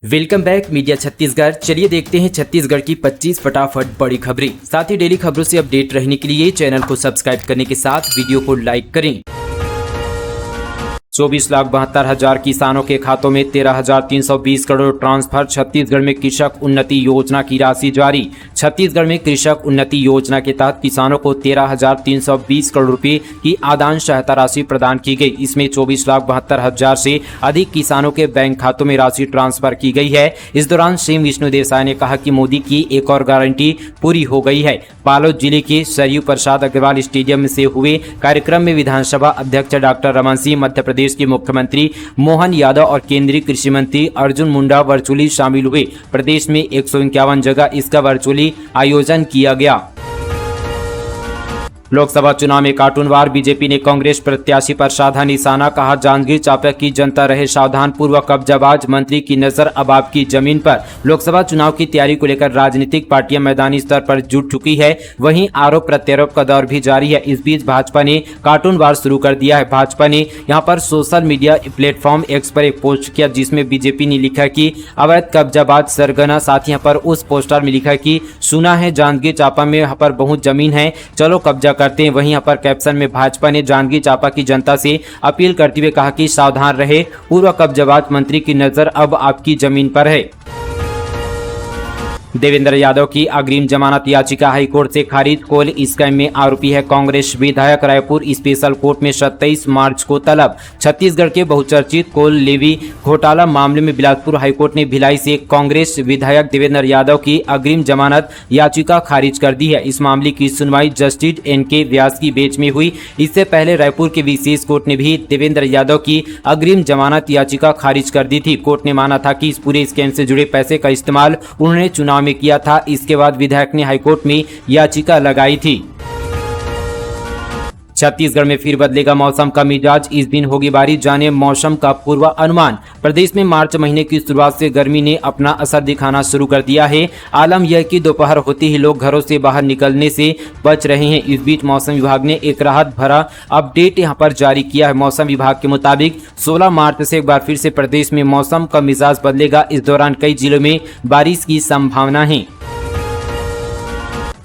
Welcome back media Chhattisgarh. चलिए देखते हैं छत्तीसगढ़ की 25 फटाफट बड़ी खबरें। साथ ही डेली खबरों से अपडेट रहने के लिए चैनल को सब्सक्राइब करने के साथ वीडियो को लाइक करें। 24,72,000 किसानों के खातों में 13,320 करोड़ ट्रांसफर। छत्तीसगढ़ में कृषक उन्नति योजना की राशि जारी। छत्तीसगढ़ में कृषक उन्नति योजना के तहत किसानों को 13,320 करोड़ रुपए की आदान सहायता राशि प्रदान की गई। इसमें 24,72,000 से अधिक किसानों के बैंक खातों में राशि ट्रांसफर की गई है। इस दौरान सीएम विष्णुदेव ने कहा कि मोदी की एक और गारंटी पूरी हो गई है। बालोद जिले के सरयू प्रसाद अग्रवाल स्टेडियम से हुए कार्यक्रम में विधानसभा अध्यक्ष डॉक्टर रमन सिंह, मध्य प्रदेश के मुख्यमंत्री मोहन यादव और केंद्रीय कृषि मंत्री अर्जुन मुंडा वर्चुअली शामिल हुए। प्रदेश में 151 जगह इसका वर्चुअली आयोजन किया गया। लोकसभा चुनाव में कार्टूनवार बीजेपी ने कांग्रेस प्रत्याशी पर साधा निशाना। कहा, जांजगीर चांपा की जनता रहे सावधान, पूर्व कब्जाबाज मंत्री की नजर अब आपकी जमीन पर। लोकसभा चुनाव की तैयारी को लेकर राजनीतिक पार्टियां मैदानी स्तर पर जुट चुकी है। वहीं आरोप प्रत्यारोप का दौर भी जारी है। इस बीच भाजपा ने कार्टूनवार शुरू कर दिया है। भाजपा ने यहां पर सोशल मीडिया प्लेटफॉर्म एक्स पर एक पोस्ट किया, जिसमें बीजेपी ने लिखा कि अवैध कब्जाबाज सरगना। साथ ही यहाँ पर उस पोस्टर में लिखा कि सुना है जांजगीर चांपा में यहाँ पर बहुत जमीन है, चलो कब्जा करते हैं। वहीं यहाँ पर कैप्शन में भाजपा ने जांजगीर चांपा की जनता से अपील करते हुए कहा कि सावधान रहे, पूर्व कब्जाबाज मंत्री की नजर अब आपकी जमीन पर है। देवेंद्र यादव की अग्रिम जमानत याचिका हाईकोर्ट से खारिज। कोल स्कैम में आरोपी है कांग्रेस विधायक। रायपुर स्पेशल कोर्ट में 27 मार्च को तलब। छत्तीसगढ़ के बहुचर्चित कोल लेवी घोटाला मामले में बिलासपुर हाईकोर्ट ने भिलाई से कांग्रेस विधायक देवेंद्र यादव की अग्रिम जमानत याचिका खारिज कर दी है। इस मामले की सुनवाई जस्टिस एनके व्यास की बेंच में हुई। इससे पहले रायपुर के विशेष कोर्ट ने भी देवेंद्र यादव की अग्रिम जमानत याचिका खारिज कर दी थी। कोर्ट ने माना था कि इस पूरे स्कैम से जुड़े पैसे का इस्तेमाल उन्होंने चुनाव में किया था। इसके बाद विधायक ने हाईकोर्ट में याचिका लगाई थी। छत्तीसगढ़ में फिर बदलेगा मौसम का मिजाज, इस दिन होगी बारिश। जाने मौसम का पूर्वानुमान। प्रदेश में मार्च महीने की शुरुआत से गर्मी ने अपना असर दिखाना शुरू कर दिया है। आलम यह कि दोपहर होते ही लोग घरों से बाहर निकलने से बच रहे हैं। इस बीच मौसम विभाग ने एक राहत भरा अपडेट यहां पर जारी किया है। मौसम विभाग के मुताबिक 16 मार्च से एक बार फिर से प्रदेश में मौसम का मिजाज बदलेगा। इस दौरान कई जिलों में बारिश की संभावना है।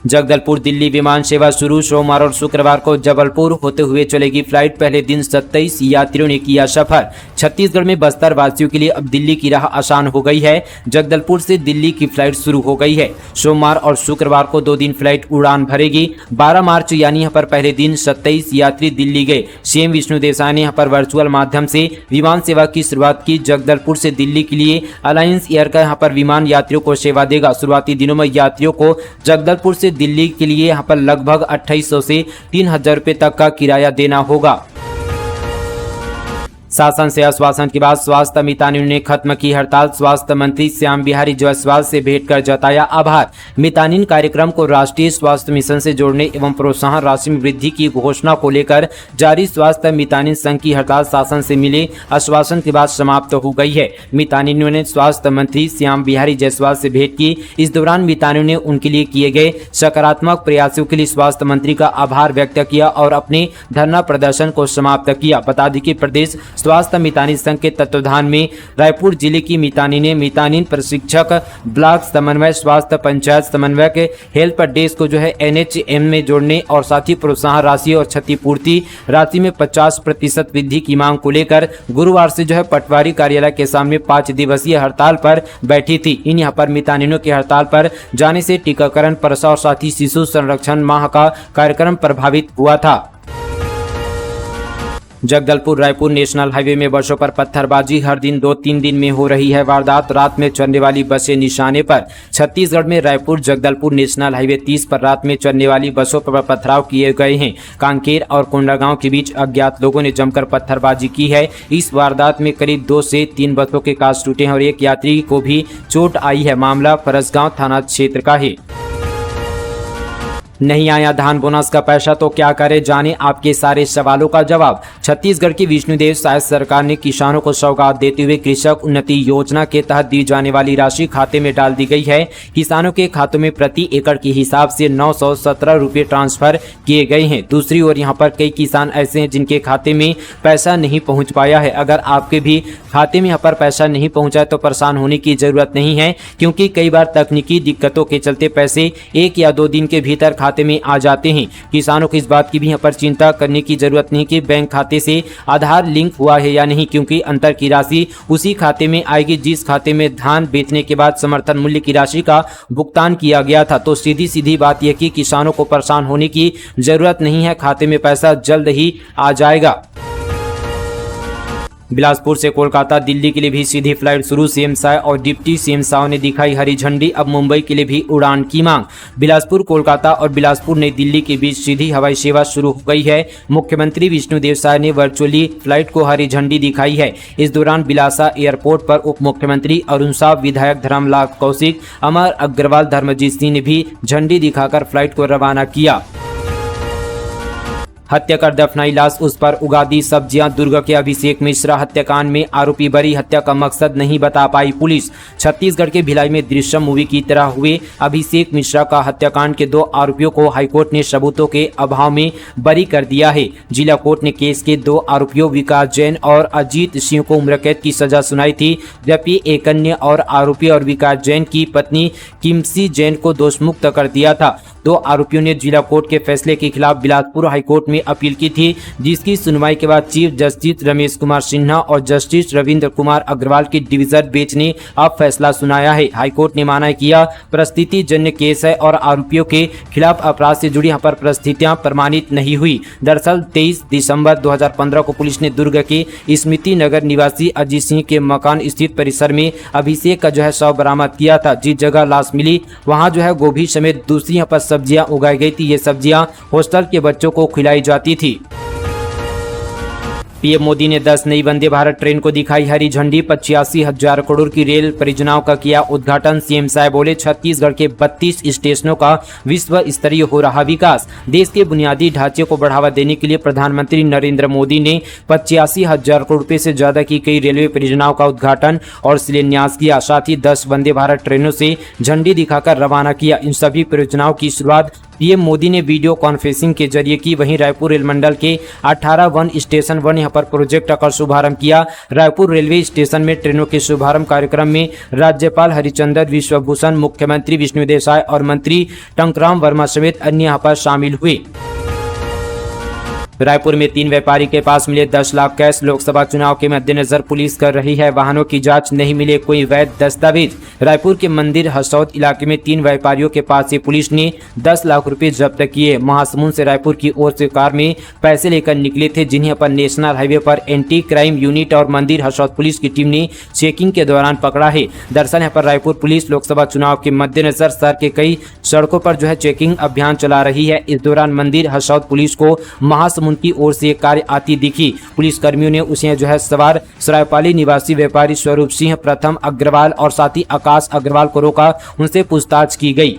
जगदलपुर दिल्ली विमान सेवा शुरू। सोमवार और शुक्रवार को जबलपुर होते हुए चलेगी फ्लाइट। पहले दिन 27 यात्रियों ने किया सफर। छत्तीसगढ़ में बस्तर वासियों के लिए अब दिल्ली की राह आसान हो गई है। जगदलपुर से दिल्ली की फ्लाइट शुरू हो गई है। सोमवार और शुक्रवार को 2 दिन फ्लाइट उड़ान भरेगी। 12 मार्च यानी यहाँ पर पहले दिन 27 यात्री दिल्ली गए। सीएम विष्णुदेव ने यहाँ पर वर्चुअल माध्यम से विमान सेवा की शुरुआत की। जगदलपुर से दिल्ली के लिए अलायंस एयर का यहाँ पर विमान यात्रियों को सेवा देगा। शुरुआती दिनों में यात्रियों को जगदलपुर से दिल्ली के लिए यहां पर लगभग 2800 से 3000 रुपए तक का किराया देना होगा। शासन से आश्वासन के बाद स्वास्थ्य मितानिनों ने खत्म की हड़ताल। स्वास्थ्य मंत्री श्याम बिहारी जायसवाल से भेंट कर जताया आभार। मितानिन कार्यक्रम को राष्ट्रीय स्वास्थ्य मिशन से जोड़ने एवं प्रोत्साहन राशि में वृद्धि की घोषणा को लेकर जारी स्वास्थ्य मितानिन संघ की हड़ताल शासन से मिले आश्वासन के बाद समाप्त हो गई है। मितानिनों ने स्वास्थ्य मंत्री श्याम बिहारी जायसवाल से भेंट की। इस दौरान मितानिनों ने उनके लिए किए गए सकारात्मक प्रयासों के लिए स्वास्थ्य मंत्री का आभार व्यक्त किया और अपने धरना प्रदर्शन को समाप्त किया। बता दें कि प्रदेश स्वास्थ्य मितानिन संघ के तत्वाधान में रायपुर जिले की मितानिनें मितानिन प्रशिक्षक, ब्लॉक समन्वय, स्वास्थ्य पंचायत समन्वयक, हेल्प डेस्क को जो है एनएचएम में जोड़ने और साथ ही प्रोत्साहन राशि और क्षतिपूर्ति राशि में 50% वृद्धि की मांग को लेकर गुरुवार से जो है पटवारी कार्यालय के सामने 5 दिवसीय हड़ताल पर बैठी थी। इन यहाँ पर मितानिनों की हड़ताल पर जाने से टीकाकरण, प्रसव और साथ ही शिशु संरक्षण माह का कार्यक्रम प्रभावित हुआ था। जगदलपुर रायपुर नेशनल हाईवे में बसों पर पत्थरबाजी। हर दिन 2-3 दिन में हो रही है वारदात। रात में चलने वाली बसें निशाने पर। छत्तीसगढ़ में रायपुर जगदलपुर नेशनल हाईवे 30 पर रात में चलने वाली बसों पर पथराव किए गए हैं। कांकेर और कोंडागांव के बीच अज्ञात लोगों ने जमकर पत्थरबाजी की है। इस वारदात में करीब 2 से 3 बसों के कांच टूटे हैं और एक यात्री को भी चोट आई है। मामला फरसगांव थाना क्षेत्र का है। नहीं आया धान बोनस का पैसा तो क्या करे, जाने आपके सारे सवालों का जवाब। छत्तीसगढ़ की विष्णुदेव साय सरकार ने किसानों को सौगात देते हुए कृषक उन्नति योजना के तहत दी जाने वाली राशि खाते में डाल दी गई है। किसानों के खातों में प्रति एकड़ के हिसाब से 917 रुपये ट्रांसफर किए गए हैं। दूसरी ओर यहाँ पर कई किसान ऐसे हैं जिनके खाते में पैसा नहीं पहुँच पाया है। अगर आपके भी खाते में यहाँ पर पैसा नहीं पहुँचा तो परेशान होने की जरूरत नहीं है, क्योंकि कई बार तकनीकी दिक्कतों के चलते पैसे 1 या 2 दिन के भीतर खाते में आ जाते हैं। किसानों को इस बात की भी यहाँ पर चिंता करने की जरूरत नहीं कि बैंक खाते से आधार लिंक हुआ है या नहीं, क्योंकि अंतर की राशि उसी खाते में आएगी जिस खाते में धान बेचने के बाद समर्थन मूल्य की राशि का भुगतान किया गया था। तो सीधी सीधी बात यह कि किसानों को परेशान होने की जरूरत नहीं है, खाते में पैसा जल्द ही आ जाएगा। बिलासपुर से कोलकाता दिल्ली के लिए भी सीधी फ्लाइट शुरू, सीएम साय और डिप्टी सीएम साव ने दिखाई हरी झंडी। अब मुंबई के लिए भी उड़ान की मांग। बिलासपुर कोलकाता और बिलासपुर नई दिल्ली के बीच सीधी हवाई सेवा शुरू हो गई है। मुख्यमंत्री विष्णुदेव साय ने वर्चुअली फ्लाइट को हरी झंडी दिखाई है। इस दौरान बिलासा एयरपोर्ट पर उप मुख्यमंत्री अरुण साव, विधायक धर्मलाल कौशिक, अमर अग्रवाल, धर्मजीत सिंह ने भी झंडी दिखाकर फ्लाइट को रवाना किया। हत्या कर दफनाई लाश, उस पर उगा दी सब्जियां। दुर्ग के अभिषेक मिश्रा हत्याकांड में आरोपी बरी, हत्या का मकसद नहीं बता पाई पुलिस। छत्तीसगढ़ के भिलाई में दृश्यम मूवी की तरह हुए अभिषेक मिश्रा का हत्याकांड के 2 आरोपियों को हाईकोर्ट ने सबूतों के अभाव में बरी कर दिया है। जिला कोर्ट ने केस के 2 आरोपियों विकास जैन और अजीत सिंह को उम्र कैद की सजा सुनाई थी, जबकि एक अन्य और आरोपी और विकास जैन की पत्नी किमसी जैन को दोषमुक्त कर दिया था। 2 आरोपियों ने जिला कोर्ट के फैसले के खिलाफ बिलासपुर हाईकोर्ट में अपील की थी, जिसकी सुनवाई के बाद चीफ जस्टिस रमेश कुमार सिन्हा और जस्टिस रविंद्र कुमार अग्रवाल की डिवीजन बेंच ने अब फैसला सुनाया है। हाईकोर्ट ने माना कि यह परिस्थिति जन्य केस है और आरोपियों के खिलाफ अपराध से जुड़ी यहाँ पर परिस्थितियां प्रमाणित नहीं हुई। दरअसल 23 दिसंबर 2015 को पुलिस ने दुर्ग के स्मृति नगर निवासी अजीत सिंह के मकान स्थित परिसर में अभिषेक का शव बरामद किया था। जिस जगह लाश मिली वहाँ गोभी समेत दूसरी यहाँ पर सब्जियां उगाई गई थी। ये सब्जियां हॉस्टल के बच्चों को खिलाई जाती थी। पीएम मोदी ने 10 नई वंदे भारत ट्रेन को दिखाई हरी झंडी। 85,000 करोड़ की रेल परियोजनाओं का किया उद्घाटन। सीएम साहब बोले, छत्तीसगढ़ के 32 स्टेशनों का विश्व स्तरीय हो रहा विकास। देश के बुनियादी ढांचे को बढ़ावा देने के लिए प्रधानमंत्री नरेंद्र मोदी ने 85,000 करोड़ रुपए से ज्यादा की कई रेलवे परियोजनाओं का उद्घाटन और शिलान्यास किया। साथ ही 10 वंदे भारत ट्रेनों से झंडी दिखाकर रवाना किया। इन सभी परियोजनाओं की शुरुआत पीएम मोदी ने वीडियो कॉन्फ्रेंसिंग के जरिए की। वहीं रायपुर रेल मंडल के 18 वन स्टेशन 1 यहाँ पर प्रोजेक्ट का शुभारंभ किया। रायपुर रेलवे स्टेशन में ट्रेनों के शुभारंभ कार्यक्रम में राज्यपाल हरिचंद्र विश्वभूषण, मुख्यमंत्री विष्णुदेव साय और मंत्री टंकराम वर्मा समेत अन्य यहाँ पर शामिल हुए। रायपुर में 3 व्यापारी के पास मिले 10 लाख कैश। लोकसभा चुनाव के मद्देनजर पुलिस कर रही है वाहनों की जांच, नहीं मिले कोई वैध दस्तावेज। रायपुर के मंदिर हसौद इलाके में 3 व्यापारियों के पास से पुलिस ने 10 लाख रुपए जब्त किए। महासमुंद से रायपुर की ओर से कार में पैसे लेकर निकले थे, जिन्हें पर नेशनल हाईवे पर एंटी क्राइम यूनिट और मंदिर हसौद पुलिस की टीम ने चेकिंग के दौरान पकड़ा है। दरअसल यहाँ पर रायपुर पुलिस लोकसभा चुनाव के मद्देनजर शहर के कई सड़कों पर चेकिंग अभियान चला रही है। इस दौरान मंदिर हसौद पुलिस को महासमुंद की ओर से कार्य आती दिखी। पुलिस कर्मियों ने उसे सवार सरायपाली निवासी व्यापारी स्वरूप सिंह, प्रथम अग्रवाल और साथी आकाश अग्रवाल को रोका। उनसे पूछताछ की गई।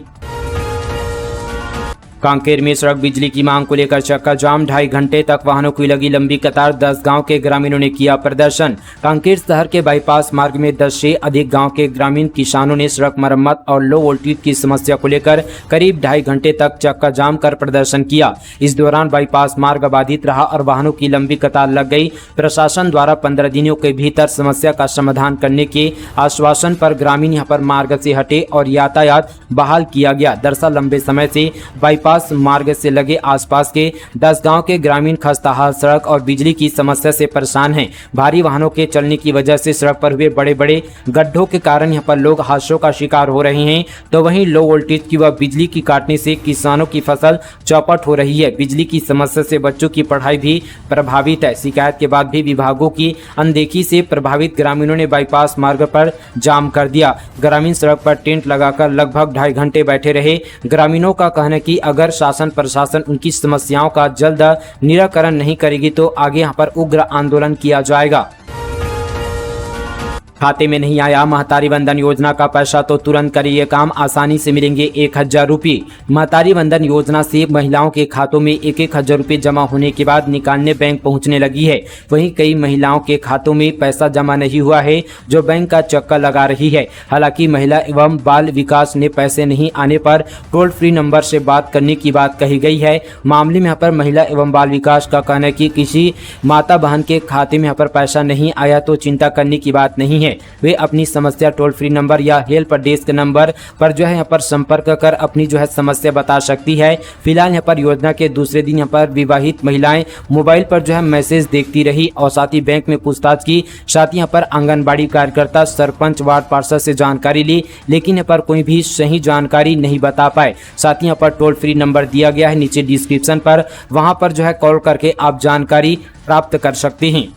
कांकेर में सड़क बिजली की मांग को लेकर चक्का जाम। 2.5 घंटे तक वाहनों की लगी लंबी कतार। 10 गांव के ग्रामीणों ने किया प्रदर्शन। कांकेर शहर के बाईपास मार्ग में 10 से अधिक गांव के ग्रामीण किसानों ने सड़क मरम्मत और लो वोल्टेज की समस्या को लेकर करीब 2.5 घंटे तक चक्का जाम कर प्रदर्शन किया। इस दौरान बाईपास मार्ग बाधित रहा और वाहनों की लंबी कतार लग गई। प्रशासन द्वारा 15 दिनों के भीतर समस्या का समाधान करने के आश्वासन पर ग्रामीण यहाँ पर मार्ग से हटे और यातायात बहाल किया गया। दरअसल लंबे समय से बाईपास मार्ग से लगे आसपास के 10 गांव के ग्रामीण खस्ताहाल सड़क और बिजली की समस्या से परेशान हैं। भारी वाहनों के चलने की वजह से सड़क पर हुए बड़े बड़े गड्ढों के कारण यहां पर लोग हादसों का शिकार हो रहे हैं। तो वहीं लो वोल्टेज की व बिजली की काटने से किसानों की फसल चौपट हो रही है। बिजली की समस्या से बच्चों की पढ़ाई भी प्रभावित है। शिकायत के बाद भी विभागों की अनदेखी से प्रभावित ग्रामीणों ने बाईपास मार्ग पर जाम कर दिया। ग्रामीण सड़क पर टेंट लगाकर लगभग 2.5 घंटे बैठे रहे। ग्रामीणों का कहना है कि अगर शासन प्रशासन उनकी समस्याओं का जल्द निराकरण नहीं करेगी तो आगे यहाँ पर उग्र आंदोलन किया जाएगा। खाते में नहीं आया महतारी वंदन योजना का पैसा तो तुरंत करिए काम, आसानी से मिलेंगे 1000 रुपये। महतारी वंदन योजना से महिलाओं के खातों में 1000 रुपये जमा होने के बाद निकालने बैंक पहुंचने लगी है। वहीं कई महिलाओं के खातों में पैसा जमा नहीं हुआ है, जो बैंक का चक्कर लगा रही है। हालांकि महिला एवं बाल विकास ने पैसे नहीं आने पर टोल फ्री नंबर से बात करने की बात कही गई है। मामले में यहाँ पर महिला एवं बाल विकास का कहना है कि किसी माता बहन के खाते में यहाँ पर पैसा नहीं आया तो चिंता करने की बात नहीं है। वे अपनी समस्या टोल फ्री नंबर या हेल्प डेस्क नंबर पर जो है यहाँ पर संपर्क कर अपनी जो है समस्या बता सकती है। फिलहाल यहाँ पर योजना के दूसरे दिन यहाँ पर विवाहित महिलाएं मोबाइल पर जो है मैसेज देखती रही और साथ ही बैंक में पूछताछ की। साथ ही यहाँ पर आंगनबाड़ी कार्यकर्ता, सरपंच, वार्ड पार्षद से जानकारी ली, लेकिन यहाँ पर कोई भी सही जानकारी नहीं बता पाए। साथ ही यहाँ पर टोल फ्री नंबर दिया गया है नीचे डिस्क्रिप्शन पर, वहां पर जो है कॉल करके आप जानकारी प्राप्त कर सकते हैं।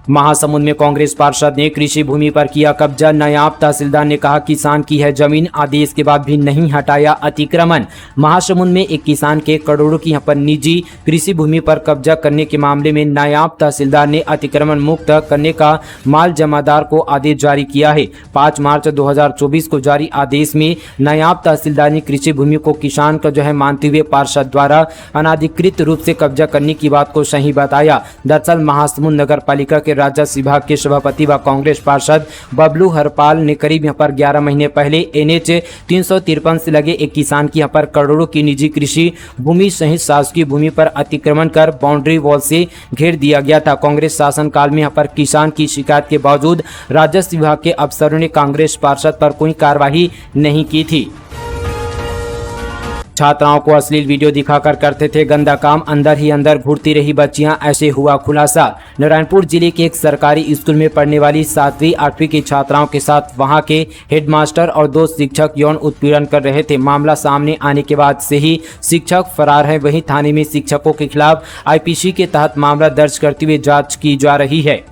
महासमुंद में कांग्रेस पार्षद ने कृषि भूमि पर किया कब्जा, नायब तहसीलदार ने कहा किसान की है जमीन, आदेश के बाद भी नहीं हटाया अतिक्रमण। महासमुंद में एक किसान के करोड़ों की यहाँ पर निजी कृषि भूमि पर कब्जा करने के मामले में नायब तहसीलदार ने अतिक्रमण मुक्त करने का माल जमादार को आदेश जारी किया है। 5 मार्च 2024 को जारी आदेश में नायब तहसीलदार ने कृषि भूमि को किसान का जो है मानते हुए पार्षद द्वारा अनाधिकृत रूप से कब्जा करने की बात को सही बताया। दरअसल महासमुंद नगर पालिका के राजस्व विभाग के सभापति व कांग्रेस पार्षद बबलू हरपाल ने करीब यहाँ पर 11 महीने पहले NH 353 से लगे एक किसान की यहाँ पर करोड़ों की निजी कृषि भूमि सहित शासकीय भूमि पर अतिक्रमण कर बाउंड्री वॉल से घेर दिया गया था। कांग्रेस शासन काल में यहाँ पर किसान की शिकायत के बावजूद राजस्व विभाग के अफसरों ने कांग्रेस पार्षद पर कोई कार्रवाई नहीं की थी। छात्राओं को अश्लील वीडियो दिखाकर करते थे गंदा काम, अंदर ही अंदर घूरती रही बच्चियां, ऐसे हुआ खुलासा। नारायणपुर जिले के एक सरकारी स्कूल में पढ़ने वाली 7वीं 8वीं की छात्राओं के साथ वहां के हेडमास्टर और 2 शिक्षक यौन उत्पीड़न कर रहे थे। मामला सामने आने के बाद से ही शिक्षक फरार है। वहीं थाने में शिक्षकों के खिलाफ IPC के तहत मामला दर्ज करते हुए जाँच की जा रही है।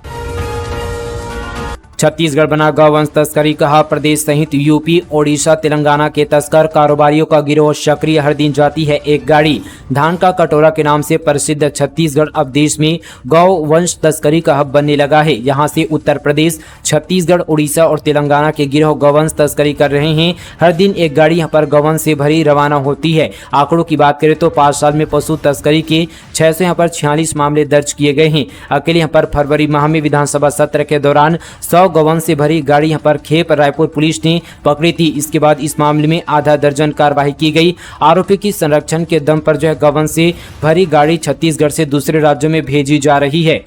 छत्तीसगढ़ बना गौवंश तस्करी, कहा प्रदेश सहित यूपी, ओडिशा, तेलंगाना के तस्कर कारोबारियों का गिरोह सक्रिय, हर दिन जाती है एक गाड़ी। धान का कटोरा के नाम से प्रसिद्ध छत्तीसगढ़ अब देश में गौवंश तस्करी का हब बनने लगा है। यहां से उत्तर प्रदेश, छत्तीसगढ़, उड़ीसा और तेलंगाना के गिरोह गौवंश तस्करी कर रहे हैं। हर दिन एक गाड़ी यहां पर गौवंश से भरी रवाना होती है। आंकड़ों की बात करें तो 5 साल में पशु तस्करी के 646 मामले दर्ज किए गए हैं। अकेले यहां पर फरवरी माह में विधानसभा सत्र के दौरान 100 गौवंश से भरी गाड़ी यहां पर खेप रायपुर पुलिस ने पकड़ी थी। इसके बाद इस मामले में आधा दर्जन कार्रवाई की गई। आरोपी की संरक्षण के दम पर जो है गौवंश से भरी गाड़ी छत्तीसगढ़ से दूसरे राज्यों में भेजी जा रही है।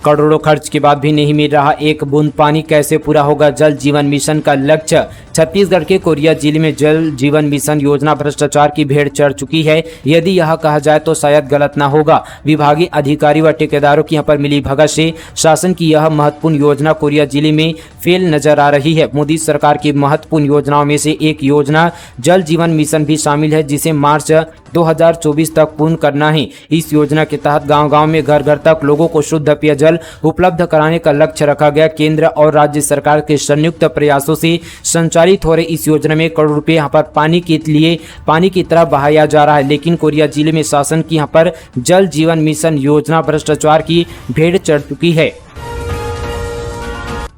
करोड़ों खर्च के बाद भी नहीं मिल रहा एक बूंद पानी, कैसे पूरा होगा जल जीवन मिशन का लक्ष्य। छत्तीसगढ़ के कोरिया जिले में जल जीवन मिशन योजना भ्रष्टाचार की भेड़ चढ़ चुकी है। यदि यह कहा जाए तो शायद गलत ना होगा। विभागीय अधिकारी व ठेकेदारों की यहाँ पर मिली भगत से शासन की यह महत्वपूर्ण योजना कोरिया जिले में फेल नजर आ रही है। मोदी सरकार की महत्वपूर्ण योजनाओं में से एक योजना जल जीवन मिशन भी शामिल है, जिसे मार्च 2024 तक पूर्ण करना है। इस योजना के तहत गांव-गांव में घर घर तक लोगों को शुद्ध पेय जल उपलब्ध कराने का लक्ष्य रखा गया। केंद्र और राज्य सरकार के संयुक्त प्रयासों से संचालित हो रही इस योजना में करोड़ रुपए यहाँ पर पानी की तरह बहाया जा रहा है। लेकिन कोरिया जिले में शासन की यहाँ पर जल जीवन मिशन योजना भ्रष्टाचार की भेड़ चढ़ चुकी है।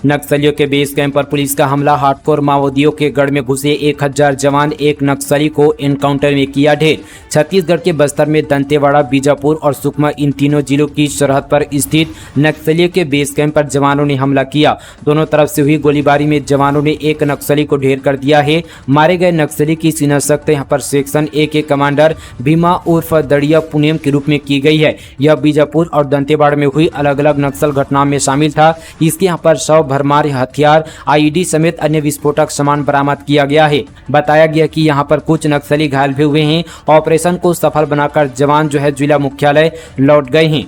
नक्सलियों के बेस कैंप पर पुलिस का हमला, हार्डकोर माओवादियों के गढ़ में घुसे 1000 जवान, एक नक्सली को एनकाउंटर में किया ढेर। छत्तीसगढ़ के बस्तर में दंतेवाड़ा, बीजापुर और सुकमा, इन तीनों जिलों की सरहद पर स्थित नक्सलियों के बेस कैंप पर जवानों ने हमला किया। दोनों तरफ से हुई गोलीबारी में जवानों ने एक नक्सली को ढेर कर दिया है। मारे गए नक्सली की शिनाख्त यहाँ पर सेक्शन A के कमांडर भीमा उर्फ दड़िया पुनेम के रूप में की गई है। यह बीजापुर और दंतेवाड़ा में हुई अलग अलग नक्सल घटनाओं में शामिल था। इसके यहाँ पर 100 भरमार हथियार, IED समेत अन्य विस्फोटक सामान बरामद किया गया है। बताया गया कि यहां पर कुछ नक्सली घायल भी हुए हैं। ऑपरेशन को सफल बनाकर जवान जो है जिला मुख्यालय लौट गए हैं।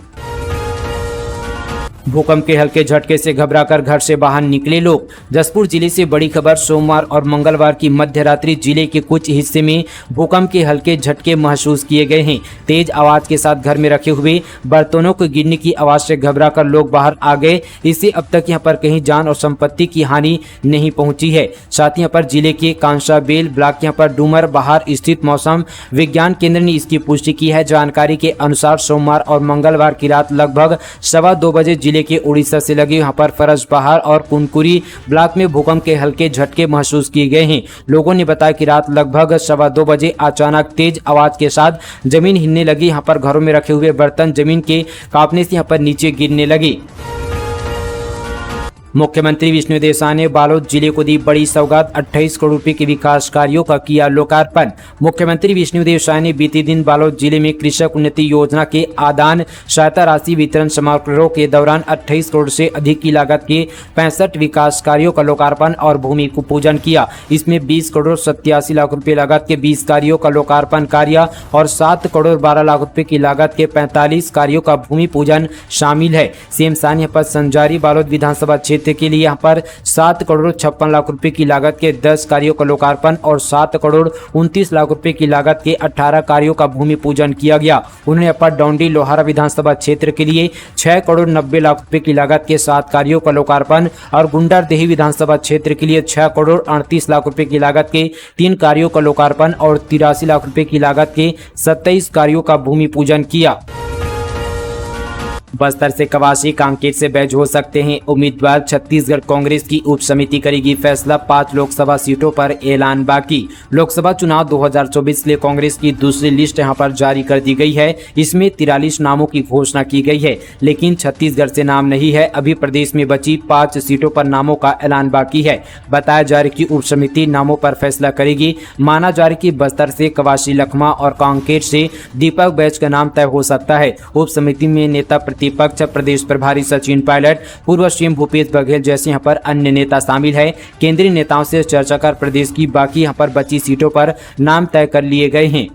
भूकंप के हल्के झटके से घबराकर घर से बाहर निकले लोग। जसपुर जिले से बड़ी खबर, सोमवार और मंगलवार की मध्य रात्रि जिले के कुछ हिस्से में भूकंप के हल्के झटके महसूस किए गए हैं। तेज आवाज के साथ घर में रखे हुए बर्तनों को गिरने की आवाज से घबराकर लोग बाहर आ गए। इससे अब तक यहाँ पर कहीं जान और संपत्ति की हानि नहीं पहुंची है। साथ ही यहाँ पर जिले के कांसाबेल ब्लॉक यहाँ पर डूमर बाहर स्थित मौसम विज्ञान केंद्र ने इसकी पुष्टि की है। जानकारी के अनुसार सोमवार और मंगलवार की रात लगभग 2:15 बजे जिले जिले के उड़ीसा से लगे यहाँ पर फरस पहाड़ और कुनकुरी ब्लॉक में भूकंप के हल्के झटके महसूस किए गए हैं। लोगों ने बताया कि रात लगभग 2:15 बजे अचानक तेज आवाज के साथ जमीन हिलने लगी। यहाँ पर घरों में रखे हुए बर्तन जमीन के कांपने से यहाँ पर नीचे गिरने लगे। मुख्यमंत्री विष्णुदेव साय ने बालोद जिले को दी बड़ी सौगात, 28 करोड़ रुपए के विकास कार्यों का किया लोकार्पण। मुख्यमंत्री विष्णुदेव साय ने बीते दिन बालोद जिले में कृषक उन्नति योजना के आदान सहायता राशि वितरण समारोह के दौरान 28 करोड़ से अधिक की लागत के 65 विकास कार्यों का लोकार्पण और भूमि को पूजन किया। इसमें 20 करोड़ 87 लाख रुपए लागत के 20 कार्यों का लोकार्पण कार्य और 7 करोड़ 12 लाख रुपए की लागत के 45 कार्यों का भूमि पूजन शामिल है। सीएम साय ने पर संजारी बालोद विधानसभा क्षेत्र के लिए यहाँ पर 7 करोड़ 56 लाख रुपए की लागत के 10 कार्यों का लोकार्पण और 7 करोड़ 29 लाख रुपए की लागत के 18 कार्यों का भूमि पूजन किया गया। उन्होंने अपर डौंडी लोहारा विधानसभा क्षेत्र के लिए 6 करोड़ 90 लाख रुपए की लागत के 7 कार्यों का लोकार्पण और गुंडारदेही विधानसभा क्षेत्र के लिए 6 करोड़ 38 लाख रुपए की लागत के 3 कार्यों का लोकार्पण और 83 लाख रुपए की लागत के 27 कार्यों का भूमि पूजन किया। बस्तर से कवासी कांकेर से बैच हो सकते हैं उम्मीदवार, छत्तीसगढ़ कांग्रेस की उप समिति करेगी फैसला। 5 लोकसभा सीटों पर ऐलान बाकी। लोकसभा चुनाव 2024 के लिए कांग्रेस की दूसरी लिस्ट यहां पर जारी कर दी गई है। इसमें 43 नामों की घोषणा की गई है, लेकिन छत्तीसगढ़ से नाम नहीं है। अभी प्रदेश में बची 5 सीटों पर नामों का ऐलान बाकी है। बताया जा रहा है कि उप समिति नामों पर फैसला करेगी। माना जा रहा है कि बस्तर से कवासी लखमा और कांकेर से दीपक बैच का नाम तय हो सकता है। उप समिति में नेता प्रतिपक्ष प्रदेश प्रभारी सचिन पायलट, पूर्व सीएम भूपेश बघेल जैसे यहाँ पर अन्य नेता शामिल है। केंद्रीय नेताओं से चर्चा कर प्रदेश की बाकी यहाँ पर बची सीटों पर नाम तय कर लिए गए हैं।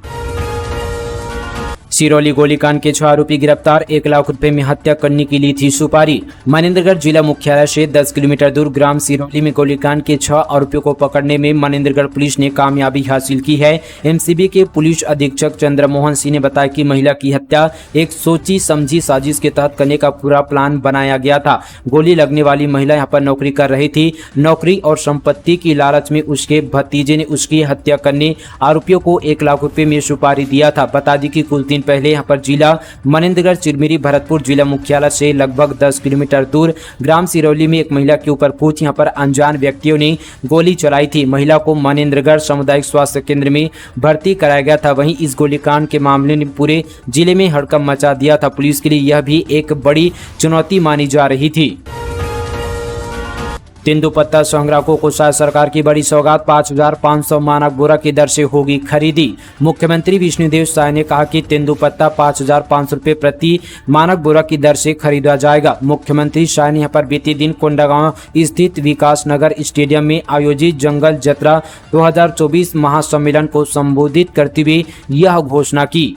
सिरौली गोलीकांड के 6 आरोपी गिरफ्तार, 1 लाख रुपए में हत्या करने की ली थी सुपारी। मनेंद्रगढ़ जिला मुख्यालय से 10 किलोमीटर दूर ग्राम सिरौली में गोलीकांड के 6 आरोपियों को पकड़ने में मनेंद्रगढ़ पुलिस ने कामयाबी हासिल की है। एमसीबी के पुलिस अधीक्षक चंद्रमोहन सिंह ने बताया कि महिला की हत्या एक सोची समझी साजिश के तहत करने का पूरा प्लान बनाया गया था। गोली लगने वाली महिला यहाँ पर नौकरी कर रही थी। नौकरी और संपत्ति की लालच में उसके भतीजे ने उसकी हत्या करने आरोपियों को 1 लाख रुपए में सुपारी दिया था। बता दी कि कुछ दिन पहले यहां पर जिला मनेंद्रगढ़ चिरमिरी भरतपुर जिला मुख्यालय से लगभग 10 किलोमीटर दूर ग्राम सिरौली में एक महिला के ऊपर कुछ यहां पर अनजान व्यक्तियों ने गोली चलाई थी। महिला को मनेंद्रगढ़ सामुदायिक स्वास्थ्य केंद्र में भर्ती कराया गया था। वहीं इस गोलीकांड के मामले ने पूरे जिले में हड़कंप मचा दिया था। पुलिस के लिए यह भी एक बड़ी चुनौती मानी जा रही थी। तेंदुपत्ता संग्राहकों को सरकार की बड़ी सौगात, 5,500 मानक बोरा की दर से होगी खरीदी। मुख्यमंत्री विष्णुदेव साय ने कहा कि तेंदुपत्ता 5,500 रुपये प्रति मानक बोरा की दर से खरीदा जाएगा। मुख्यमंत्री साय ने यहाँ पर बीते दिन कोंडागांव स्थित विकास नगर स्टेडियम में आयोजित जंगल जत्रा 2024 महासम्मेलन को संबोधित करते हुए यह घोषणा की।